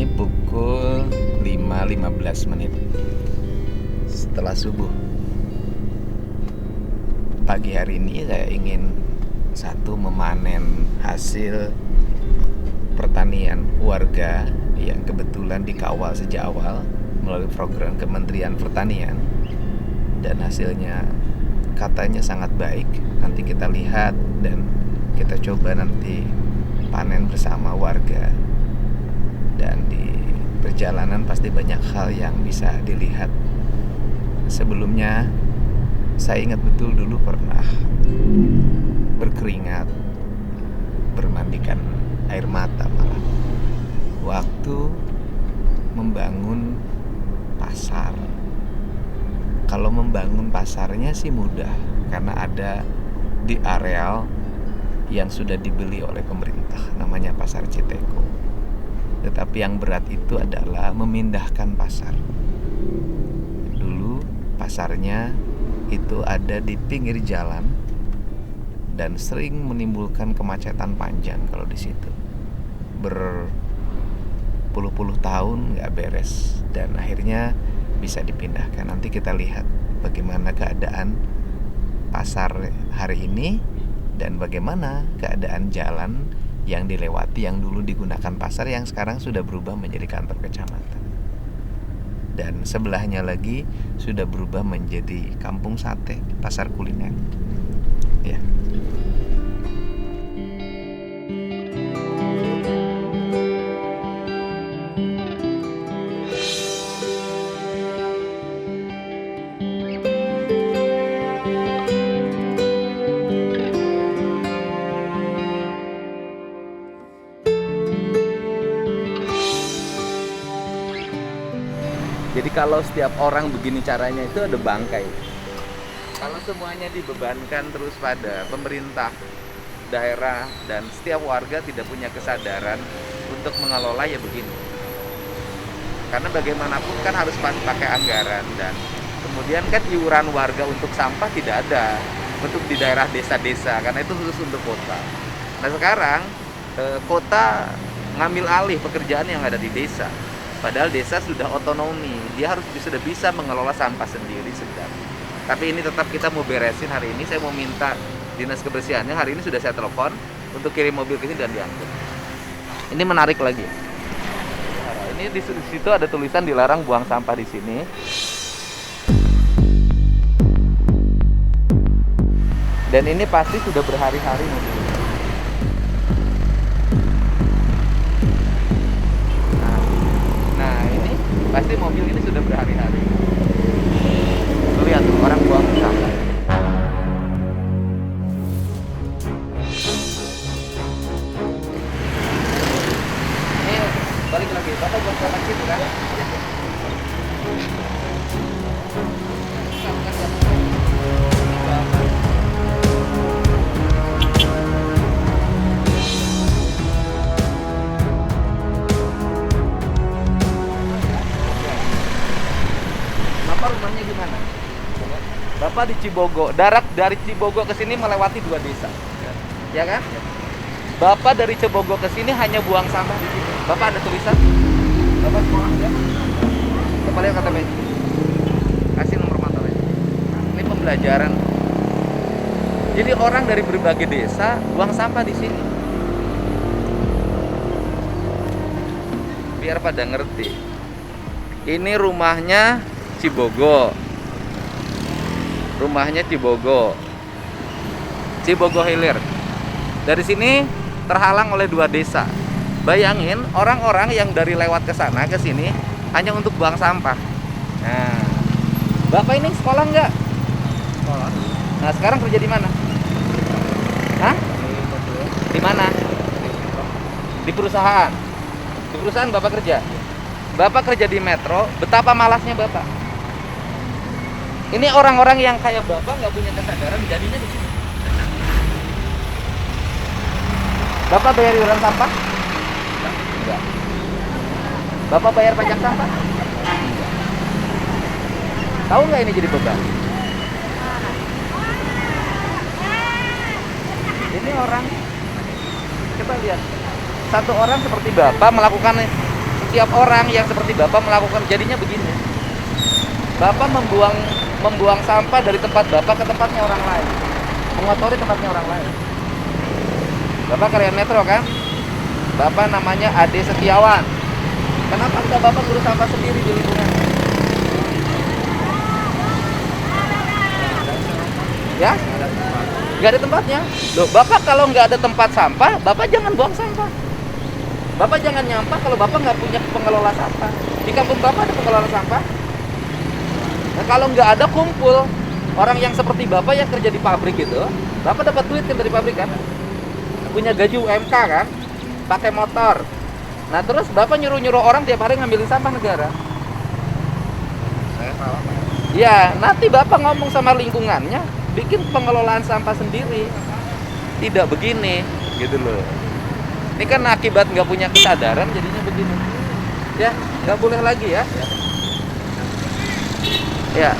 Ini pukul 5.15 menit setelah subuh. Pagi hari ini saya ingin memanen hasil pertanian warga yang kebetulan dikawal sejak awal melalui program Kementerian Pertanian, dan hasilnya katanya sangat baik. Nanti kita lihat dan kita coba nanti panen bersama warga. Dan di perjalanan pasti banyak hal yang bisa dilihat. Sebelumnya saya ingat betul dulu pernah berkeringat, bermandikan air mata malah waktu membangun pasar. Kalau membangun pasarnya sih mudah, karena ada di areal yang sudah dibeli oleh pemerintah, namanya Pasar Citeko. Tetapi yang berat itu adalah memindahkan pasar. Dulu pasarnya itu ada di pinggir jalan dan sering menimbulkan kemacetan panjang kalau di situ. Berpuluh-puluh tahun nggak beres, dan akhirnya bisa dipindahkan. Nanti kita lihat bagaimana keadaan pasar hari ini dan bagaimana keadaan jalan yang dilewati yang dulu digunakan pasar, yang sekarang sudah berubah menjadi kantor kecamatan. Dan sebelahnya lagi sudah berubah menjadi kampung sate, pasar kuliner. Ya. Jadi kalau setiap orang begini caranya itu ada bangkai. Kalau semuanya dibebankan terus pada pemerintah daerah dan setiap warga tidak punya kesadaran untuk mengelola, ya begini. Karena bagaimanapun kan harus pakai anggaran, dan kemudian kan iuran warga untuk sampah tidak ada untuk di daerah desa-desa, karena itu khusus untuk kota. Nah sekarang kota ngambil alih pekerjaan yang ada di desa. Padahal desa sudah otonomi, dia sudah bisa mengelola sampah sendiri sebenarnya. Tapi ini tetap kita mau beresin hari ini. Saya mau minta dinas kebersihannya hari ini, sudah saya telepon untuk kirim mobil ke sini dan diangkut. Ini menarik lagi. Ini di situ ada tulisan dilarang buang sampah di sini. Dan ini pasti sudah berhari-hari mobil. Pasti mobil ini sudah berhari-hari. Lihat tuh, orang buang sampah. Ini balik lagi, Bapak buang sampah situ kan? Rumahnya gimana? Bapak di Cibogo. Darat dari Cibogo ke sini melewati 2 desa. Ya kan? Bapak dari Cibogo ke sini hanya buang sampah di sini. Bapak ada tulisan? Bapak sekolah ya? Kembali ke KTP. Kasih nomor motornya. Ini pembelajaran. Jadi orang dari berbagai desa buang sampah di sini. Biar pada ngerti. Ini rumahnya Cibogo. Rumahnya Cibogo. Cibogo Hilir. Dari sini terhalang oleh 2 desa. Bayangin orang-orang yang dari lewat ke sana ke sini hanya untuk buang sampah. Nah, Bapak ini sekolah enggak? Sekolah. Nah, sekarang kerja di mana? Hah? Di mana? Di perusahaan. Di perusahaan Bapak kerja? Bapak kerja di Metro. Betapa malasnya Bapak. Ini orang-orang yang kayak Bapak nggak punya kesadaran, jadinya di sini. Bapak bayar iuran sampah? Enggak. Bapak bayar pajak sampah? Enggak. Tahu nggak ini jadi beban? Ini orang, coba lihat, satu orang seperti Bapak melakukan setiap orang yang seperti Bapak melakukan jadinya begini. Bapak membuang sampah dari tempat Bapak ke tempatnya orang lain. Mengotori tempatnya orang lain. Bapak karyawan Metro kan? Bapak namanya Ade Setiawan. Kenapa enggak Bapak ngurus sampah sendiri di lingkungan? Ya? Nggak ada tempatnya. Loh, Bapak kalau nggak ada tempat sampah, Bapak jangan buang sampah. Bapak jangan nyampah kalau Bapak nggak punya pengelola sampah. Di kampung Bapak ada pengelola sampah? Nah, kalau nggak ada kumpul orang yang seperti Bapak yang kerja di pabrik itu, Bapak dapat duit kan dari pabrik kan? Punya gaji UMK kan? Pakai motor. Nah, terus Bapak nyuruh-nyuruh orang tiap hari ngambilin sampah negara. Saya salah, Pak. Ya, nanti Bapak ngomong sama lingkungannya, bikin pengelolaan sampah sendiri. Tidak begini, gitu loh. Ini kan akibat nggak punya kesadaran jadinya begini. Ya, nggak boleh lagi ya. Ya.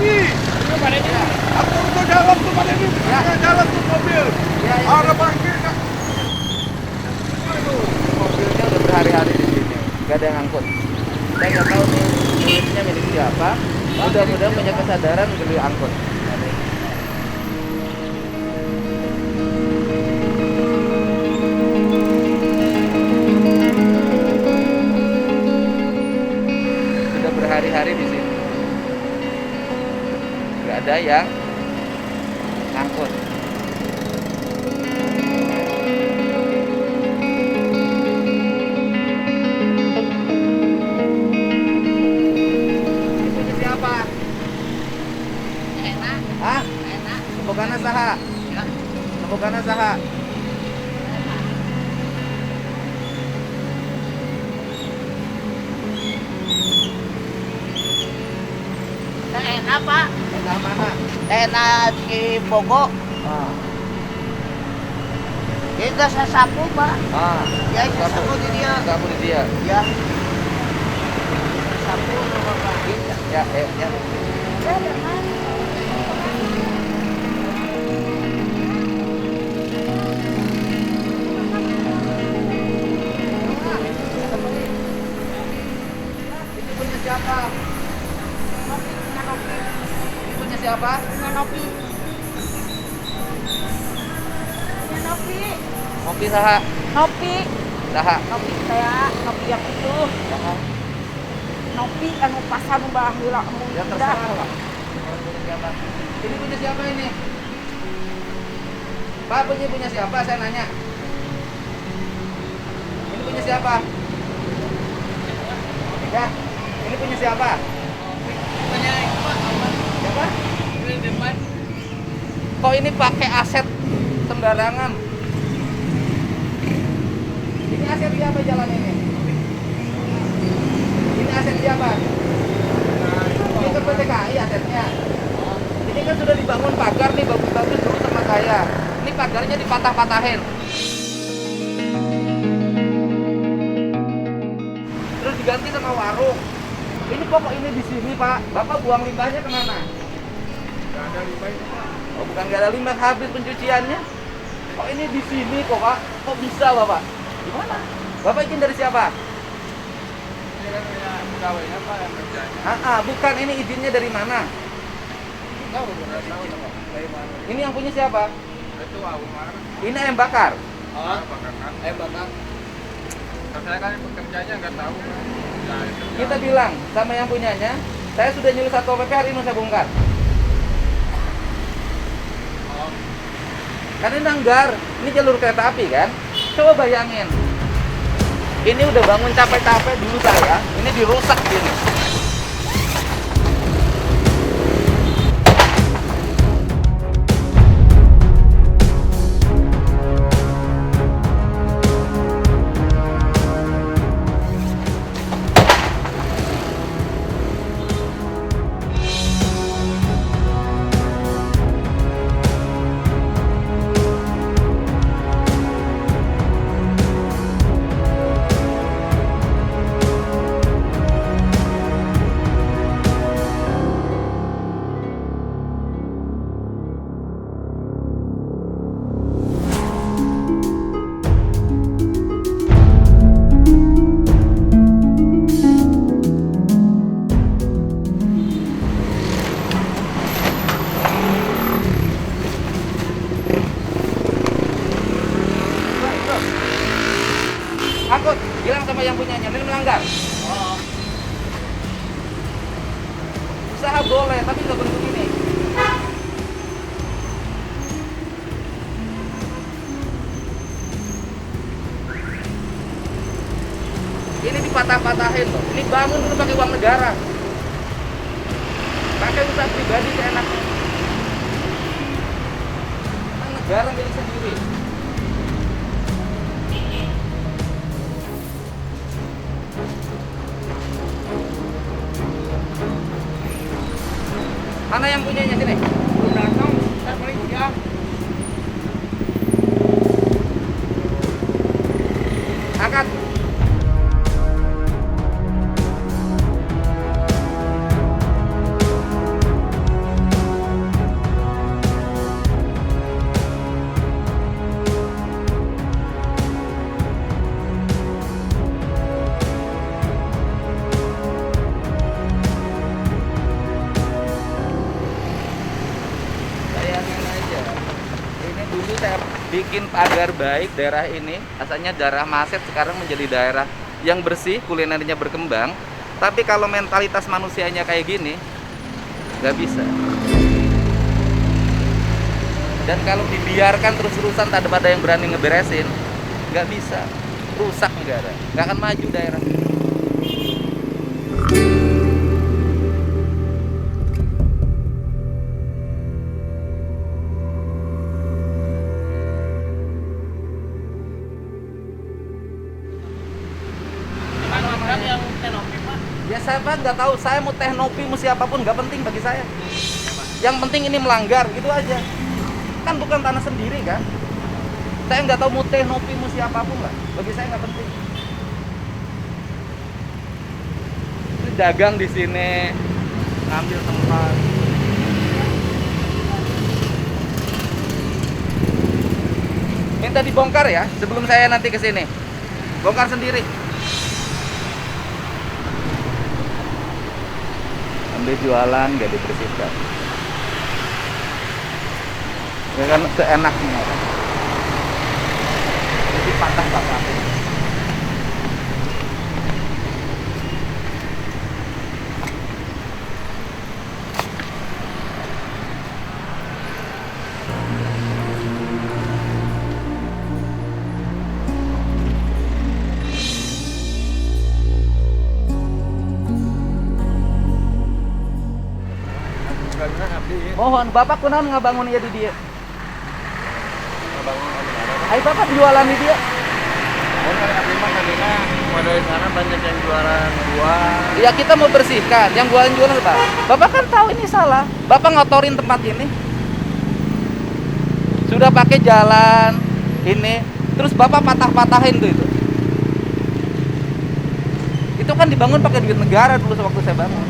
Ini Pak Denny. Aku udah dalam tuh Pak Denny. Ya. Dalam tuh mobil. Ya, ya. Ada parkir nggak? Mobilnya udah berhari-hari di sini, nggak ada yang ngangkut. Saya nggak tahu nih unitnya milik siapa. Mudah-mudahan punya kesadaran beli angkut. Sudah berhari-hari di sini, nggak ada yang ngangkut. Hah? Nebukana saha? Nebukana saha? Enak Pak, Enak mana? enak di Bogo. Ah. Kita sasapu Pak, Ah. ya sasapu di dia. Sapu di dia. Ya, sasapu sama Pak. Ya, ya. Ya, dengan Ini punya siapa? Ini punya siapa? Nopi. Nopi. Kopi saha? Nopi. Saha? Nopi saya, Nopi yang itu. Saha? Nopi anu pasar nu baheula mun Ya terserah lah. Orang punya siapa? Ini punya siapa ini? Pak, punya siapa? Saya nanya. Ini punya siapa? Ya, ini punya siapa? Punya Pak. Siapa? Ini depan. Kok ini pakai aset sembarangan? Ini aset siapa jalan ini? Ini aset siapa? Ini kan PT KAI asetnya. Ini kan sudah dibangun pagar nih bagus-bagus dulu sama saya. Ini pagarnya dipatah-patahin. Terus diganti sama warung. Ini pokok ini di sini Pak. Bapak buang limbahnya kemana? Nggak ada limbah itu, Pak. Oh bukan nggak ada limbah, habis pencuciannya. Kok ini di sini kok Pak? Kok bisa Bapak? Gimana? Bapak izin dari siapa? Ini kan punya pegawainya Pak yang kerjanya. Bukan, ini izinnya dari mana? Tahu nggak tahu Pak. Dari mana? Ini yang punya siapa? Itu Abu Mar. Ini ayam bakar. Oh, bakar kan? Bakar. Tapi saya kan pekerjanya nggak tahu. Ya, itu Kita bilang sama yang punyanya, saya sudah nyuruh Satpol PP hari ini saya bongkar. Oh, Karena ini Nanggar, ini jalur kereta api kan? Coba bayangin. Ini udah bangun capek-capek dulu saya, ini dirusak gini. Bapak yang punyanya, ini melanggar. Oh. Usaha boleh, tapi nggak boleh begini. Ini dipatah-patahin loh. Ini bangun dulu pakai uang negara. Pakai usaha pribadi seenaknya. Kan negara milik sendiri. Mana yang punyanya sini? Belum datang, saya beli dia. Angkat. Bayangin aja. Ini dulu saya bikin pagar baik daerah ini, asalnya daerah Maset sekarang menjadi daerah yang bersih, kulinernya berkembang. Tapi kalau mentalitas manusianya kayak gini, nggak bisa. Dan kalau dibiarkan terus-terusan tak ada yang berani ngeberesin, nggak bisa. Rusak negara, nggak akan maju daerah. Mana orang yang tenopi, Pak? Ya saya Pak nggak tahu, saya mau teknopi mau siapapun nggak penting bagi saya. Yang penting ini melanggar gitu aja. Kan bukan tanah sendiri kan. Saya nggak tahu mau teknopi mau siapapun lah. Bagi saya nggak penting. Ini dagang di sini, ngambil tempat. Minta dibongkar ya sebelum saya nanti ke sini. Bongkar sendiri. Ambil jualan nggak dibersihkan. Ya kan seenaknya. Jadi patah-patah. Karena abdi Mohon Bapak kunaon ngabangun ieu di dieu. bangun abdi mana? Ayo Bapak jualan di dieu. Oh, kalau abdi mah tadinya modal di sana banyak yang jualan buah. Ya kita mau bersihkan, yang jualan-jualan Pak. Bapak kan tahu ini salah. Bapak ngotorin tempat ini. Sudah pakai jalan ini, terus Bapak patah-patahin tuh itu. Itu kan dibangun pakai duit negara dulu sewaktu saya bangun.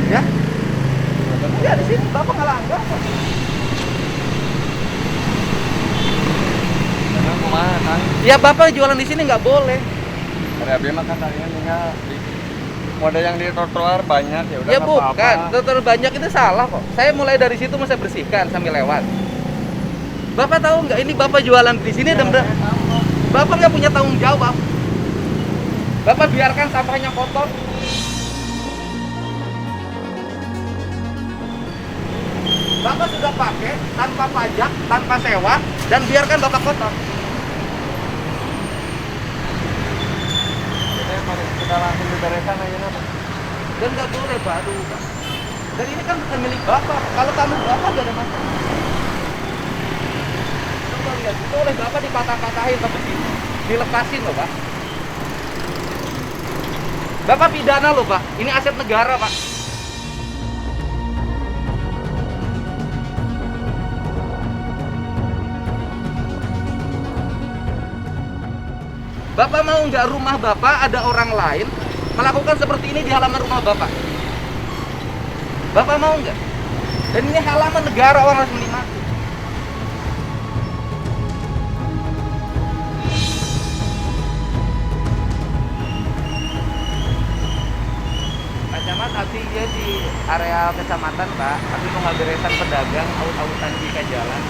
Ya? Ya di sini Bapak nggak langgar kok. Karena kumaha kan? Ya Bapak jualan di sini nggak boleh. Dari abdi mah kan tadinya tinggal di modal yang di trotoar banyak ya udah Ya nggak bukan, apa-apa. terlalu banyak itu salah kok. Saya mulai dari situ mau saya bersihkan sambil lewat. Bapak tahu nggak ini Bapak jualan di sini dan Bapak nggak punya tanggung jawab. Bapak biarkan sampahnya kotor. Bapak sudah pakai tanpa pajak, tanpa sewa, dan biarkan Bapak kotor. Kita langsung dibereskan aja apa? Dan nggak boleh baru, Pak. Dan ini kan bukan milik Bapak. Kalau tanah Bapak nggak ada masalah. Coba lihat, itu oleh Bapak dipatah-patahin sampai sini. Dilepasin loh, Pak. Bapak pidana loh, Pak. Ini aset negara, Pak. Bapak mau nggak rumah Bapak ada orang lain melakukan seperti ini di halaman rumah Bapak? Bapak mau nggak? Dan ini halaman negara, orang harus menikmati. Pak Camat, abdi dia di area kecamatan Pak, abdi mau ngaberesan pedagang, aut-autan di jalan.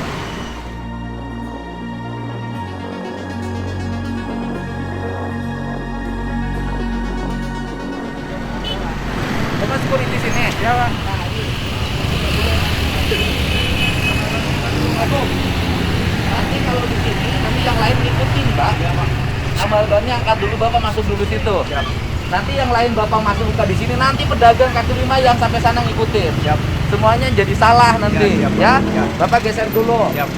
security sini. Ya, Pak. Nanti kalau di sini, nanti yang lain ikutin, Mbak. Ya, Pak. Tambal bannya angkat dulu, Bapak masuk dulu situ. Siap. Nanti yang lain Bapak masuk buka di sini, nanti pedagang kaki lima yang sampai sana ngikutin. Siap. Semuanya jadi salah nanti, siap, Pak. ya. Ya. Bapak geser dulu. Siap.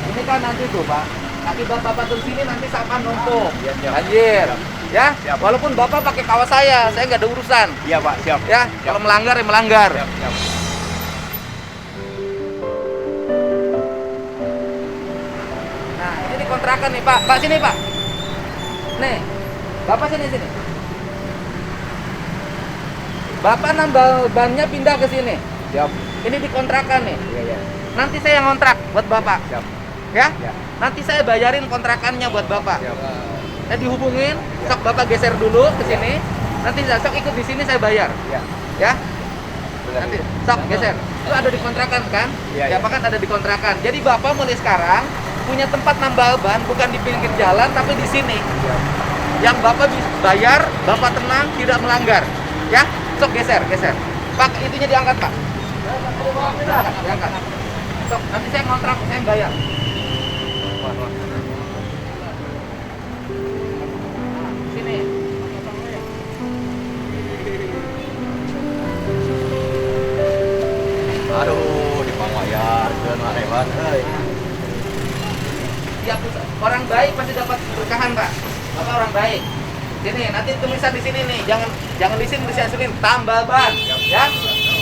Ini kan nanti tuh, Pak. Akibat Bapak turun sini nanti sampah numpuk. Ya, siap. Banjir. Siap. Ya, Siap. walaupun Bapak pakai kawas saya nggak ada urusan. Iya, Pak, siap. Ya, kalau melanggar ya melanggar. Siap, siap. Nah, ini dikontrakan nih, Pak. Pak sini, Pak. Nih. Bapak sini. Bapak nambal bannya pindah ke sini. Siap. Ini dikontrakan nih. Iya. Nanti saya ngontrak buat Bapak. Siap. Ya? Ya. Nanti saya bayarin kontrakannya buat Bapak. Siap. Saya dihubungin, sok Bapak geser dulu ke sini. Nanti sok ikut di sini saya bayar. Ya. Ya? Nanti sok geser. Itu ada di kontrakan kan? Iya, Ya, iya. Pak kan ada di kontrakan. Jadi Bapak mulai sekarang punya tempat nambal ban bukan di pinggir jalan tapi di sini. Siap. Yang Bapak bayar, Bapak tenang, tidak melanggar. Ya? Sok geser. Pak, itunya diangkat, Pak. Diangkat. Sok, nanti saya ngontrak, saya yang bayar. Sini. Aduh, dipangwayar keun mah hebat euy. Tiap orang baik pasti dapat berkahan, Pak. Bapak orang baik. Sini, nanti tulisan di sini nih. Jangan di sini tulisan tambal ban. Ya?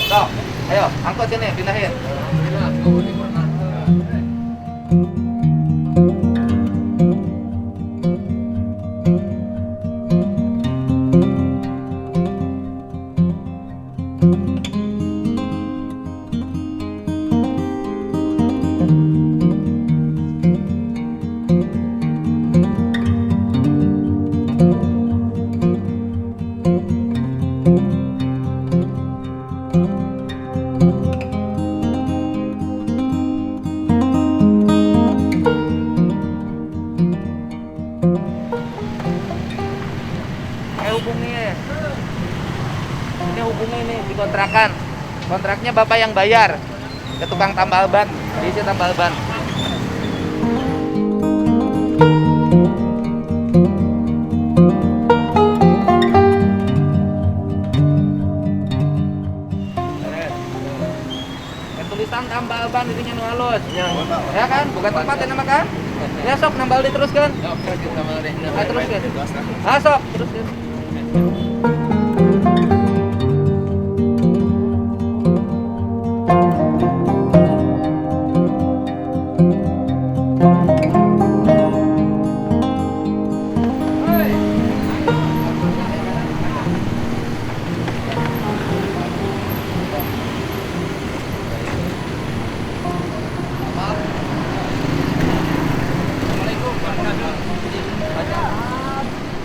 Sok. Ayo, angkut sini, pindahin. Hubungi ini di kontrakan. Kontraknya Bapak yang bayar ke tukang tambal ban, diisi tambal ban. Tulisan tambal ban itunya nu halus. Ya kan? Bukan tempat ya nama kan? Ya sok nambal diteruskan. Nah, teruskan. Ah sok, teruskan.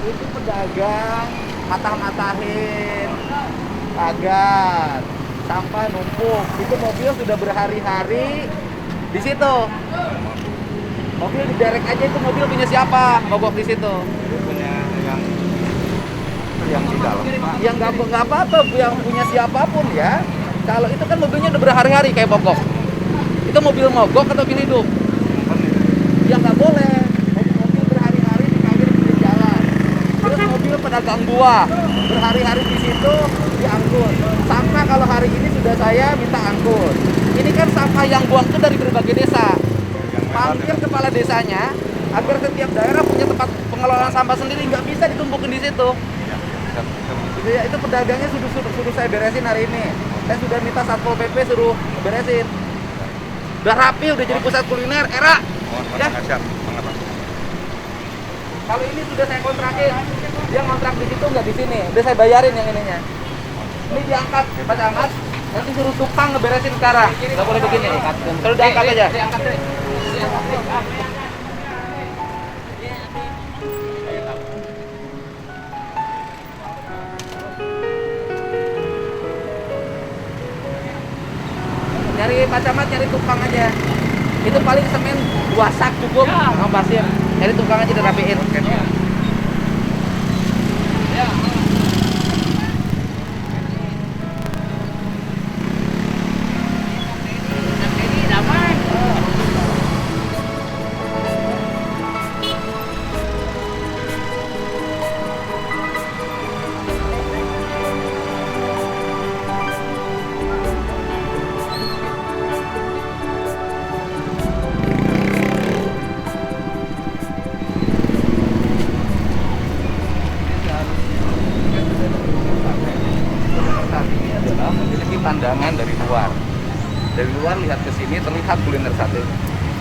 Itu pedagang matah-matahin agar sampah numpuk. Itu mobil sudah berhari-hari di situ. Mobil diderek aja, itu mobil punya siapa? Mogok di situ. Punya yang di dalam, Pak. Yang nggak apa-apa, yang punya siapapun ya. Kalau itu kan mobilnya udah berhari-hari kayak mogok. Itu mobil mogok atau mobil hidup? Ya nggak boleh. Mobil berhari-hari di pinggir jalan. Terus mobil pedagang buah berhari-hari di situ diangkut. Sampah kalau hari ini sudah saya minta angkut. Ini kan sampah yang buang itu dari berbagai desa. Panggil kepala desanya agar setiap daerah punya tempat pengelolaan sampah sendiri, nggak bisa ditumpukin di situ. Ya, itu pedagangnya suruh saya beresin hari ini. Saya sudah minta Satpol PP suruh beresin. Udah rapi, udah jadi pusat kuliner era. Ya. Kalau ini sudah saya kontrakin, dia ngontrak di situ nggak di sini. Udah saya bayarin yang ininya. Ini diangkat, Pak Camat. Nanti suruh tukang ngeberesin sekarang. Nggak boleh begini. Kalau diangkat aja. Nyari Pak Camat, nyari tukang aja. Itu paling semen 2 sak cukup sama pasir. Nyari tukang aja dirapiin. Dari luar lihat ke sini terlihat kuliner sate.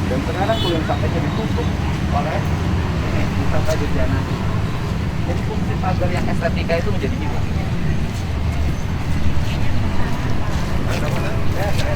Dan sekarang kuliner satenya ditutup oleh ini wisata Durjana. Jadi fungsi pagar yang estetika itu menjadi hilang. Ada mana? Ya, saya